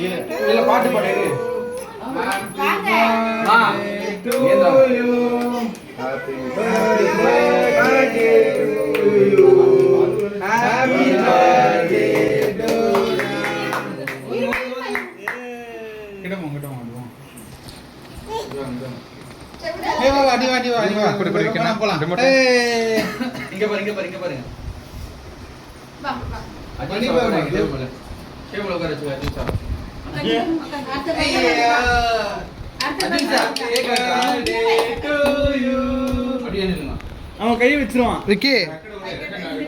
இல்ல பாட்டு பாடு. Happy birthday to you. Happy birthday to you. Kita mau. Wah. Kudu kena pola. Inga paringa. Bang. Ini boleh. Saya boleh gara juga itu. Iya. அவன் கை வச்சிருவான்.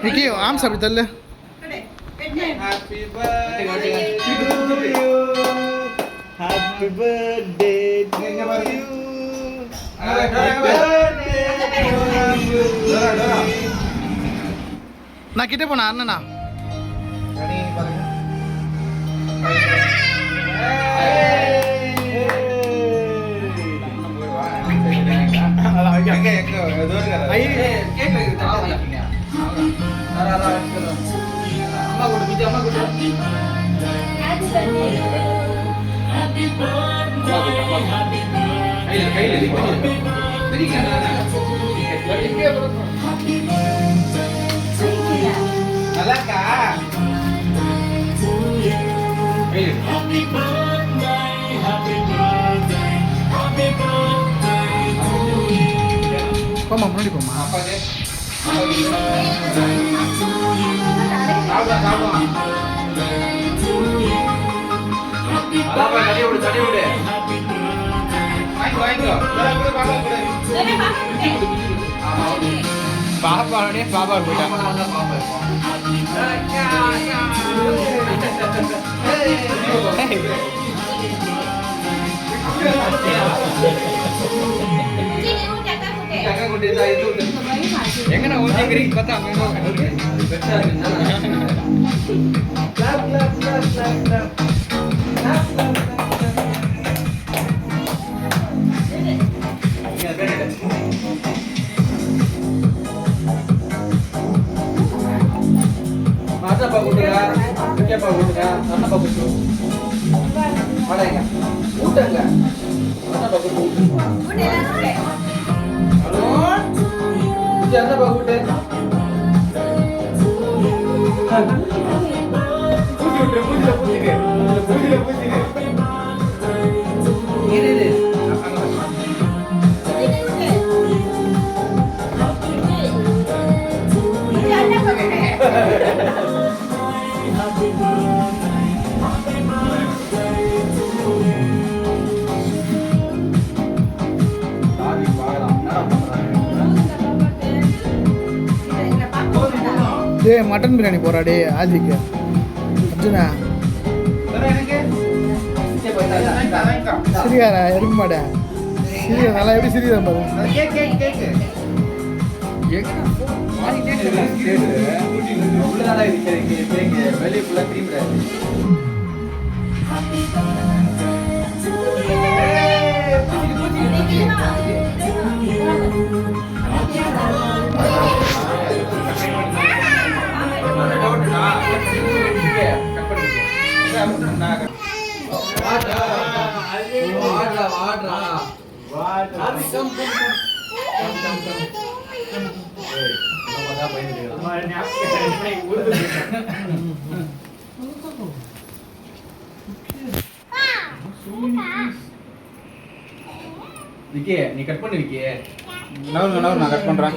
Vicky arms அப்படி தள்ளு. Happy birthday to you. Happy birthday to you. நான் கிட்ட போனா அண்ணனா போமா முன்னாடி போமா பாப்பா போயிட்டா எங்கண்ணா ஊற்றிக்கிறீங்க பார்த்தா masa pak udah siapa udah mana bagus tuh ada enggak udah enggak mana bagus tuh udah halo siapa bagus deh putih ini deh டே மட்டன் பிரியாணி போறா டே ஆஜிக்கு அர்ஜுனா சிரியாரா எருமை மாடா சிரியா நல்லா எப்படி சிரியா பாரு விக்கி நீ கட் பண்ணு விக்கி நான் கட் பண்றேன்